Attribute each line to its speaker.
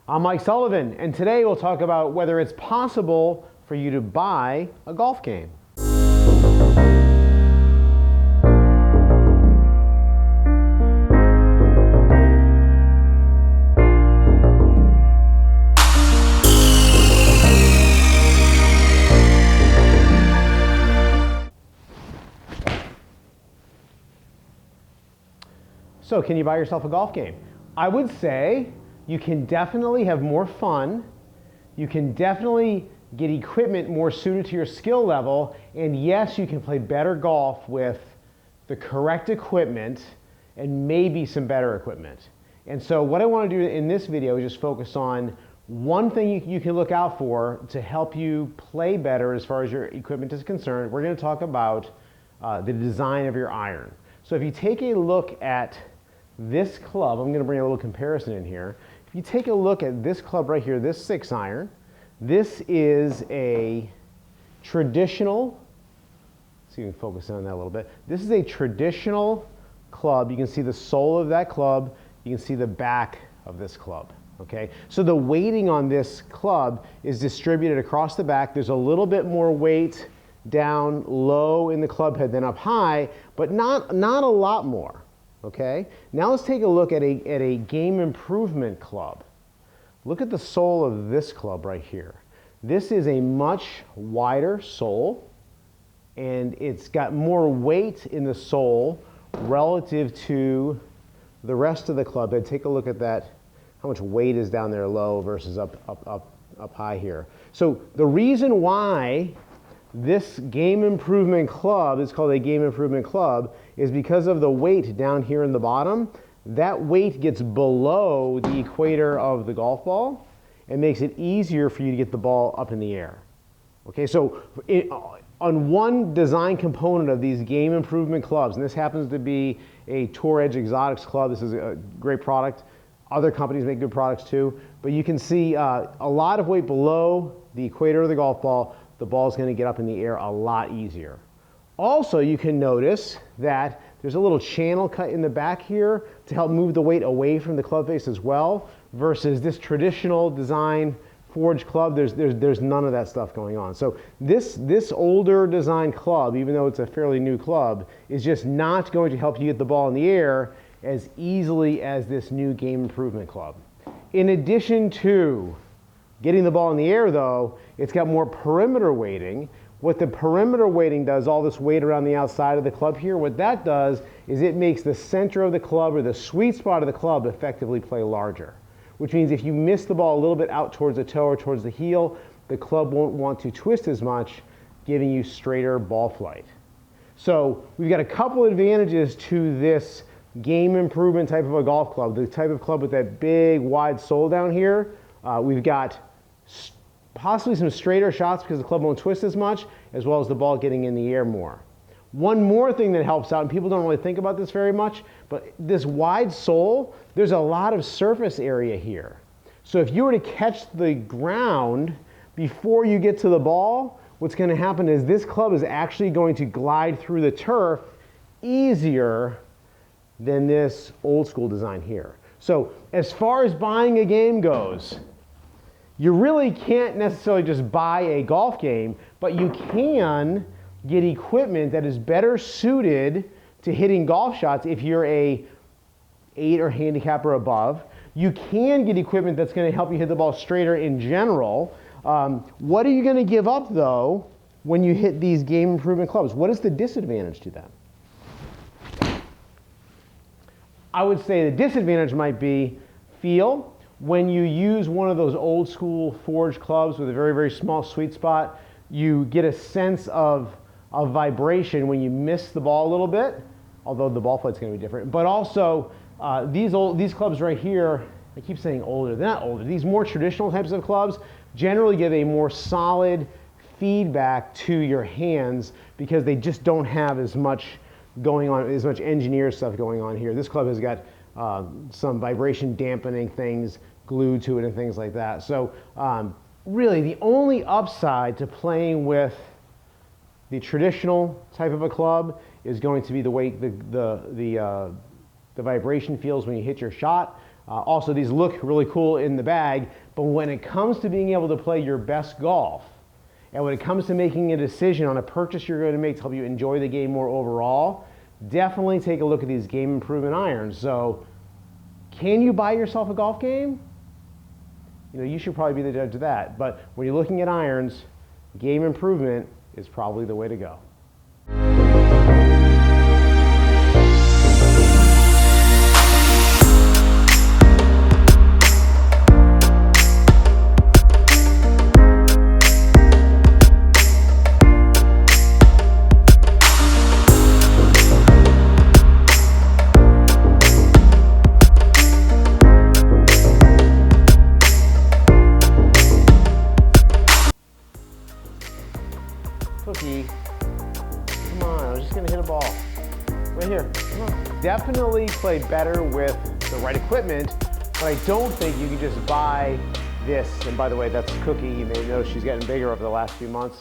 Speaker 1: I'm Mike Sullivan, and today we'll talk about whether it's possible for you to buy a golf game. So can you buy yourself a golf game? I would say you can definitely have more fun. You can definitely get equipment more suited to your skill level. And yes, you can play better golf with the correct equipment and maybe some better equipment. And so what I want to do in this video is just focus on one thing you can look out for to help you play better as far as your equipment is concerned. We're going to talk about the design of your iron. So if you take a look at this club, I'm going to bring a little comparison in here. If you take a look at this club right here, this 6 iron, this is a traditional, see if we can focus on that a little bit. This is a traditional club. You can see the sole of that club. You can see the back of this club. Okay, so the weighting on this club is distributed across the back. There's a little bit more weight down low in the club head than up high, but not a lot more. Okay, now let's take a look at a game improvement club. Look at the sole of this club right here. This is a much wider sole, and it's got more weight in the sole relative to the rest of the club. And take a look at that, how much weight is down there low versus up high here. So the reason why this game improvement club is called a game improvement club is because of the weight down here in the bottom. That weight gets below the equator of the golf ball and makes it easier for you to get the ball up in the air. Okay, so on one design component of these game improvement clubs, and this happens to be a Tour Edge Exotics club. This is a great product. Other companies make good products too, but you can see a lot of weight below the equator of the golf ball. The ball's going to get up in the air a lot easier. Also, you can notice that there's a little channel cut in the back here to help move the weight away from the club face as well, versus this traditional design forged club, there's none of that stuff going on. So this older design club, even though it's a fairly new club, is just not going to help you get the ball in the air as easily as this new game improvement club. In addition to getting the ball in the air though, it's got more perimeter weighting. What the perimeter weighting does, all this weight around the outside of the club here, what that does is it makes the center of the club or the sweet spot of the club effectively play larger. Which means if you miss the ball a little bit out towards the toe or towards the heel, the club won't want to twist as much, giving you straighter ball flight. So we've got a couple advantages to this game improvement type of a golf club, the type of club with that big wide sole down here. We've got possibly some straighter shots because the club won't twist as much, as well as the ball getting in the air more. One more thing that helps out, and people don't really think about this very much, but this wide sole, there's a lot of surface area here. So if you were to catch the ground before you get to the ball, what's going to happen is this club is actually going to glide through the turf easier than this old school design here. So as far as buying a game goes, you really can't necessarily just buy a golf game, but you can get equipment that is better suited to hitting golf shots if you're a 8 or handicap or above. You can get equipment that's going to help you hit the ball straighter in general. What are you going to give up though when you hit these game improvement clubs? What is the disadvantage to them? I would say the disadvantage might be feel. When you use one of those old school forged clubs with a very, very small sweet spot, you get a sense of vibration when you miss the ball a little bit, although the ball flight's going to be different. But also, these clubs right here, I keep saying older, they're not older. These more traditional types of clubs generally give a more solid feedback to your hands because they just don't have as much going on, as much engineer stuff going on here. This club has got some vibration dampening things glued to it and things like that. So really the only upside to playing with the traditional type of a club is going to be the way the vibration feels when you hit your shot. Also, these look really cool in the bag, but when it comes to being able to play your best golf, and when it comes to making a decision on a purchase you're going to make to help you enjoy the game more overall, definitely take a look at these game improvement irons. So, can you buy yourself a golf game? You know, you should probably be the judge of that. But when you're looking at irons, game improvement is probably the way to go. Cookie, come on, I was just gonna hit a ball. Right here, come on. Definitely play better with the right equipment, but I don't think you can just buy this. And by the way, that's Cookie. You may notice she's getting bigger over the last few months.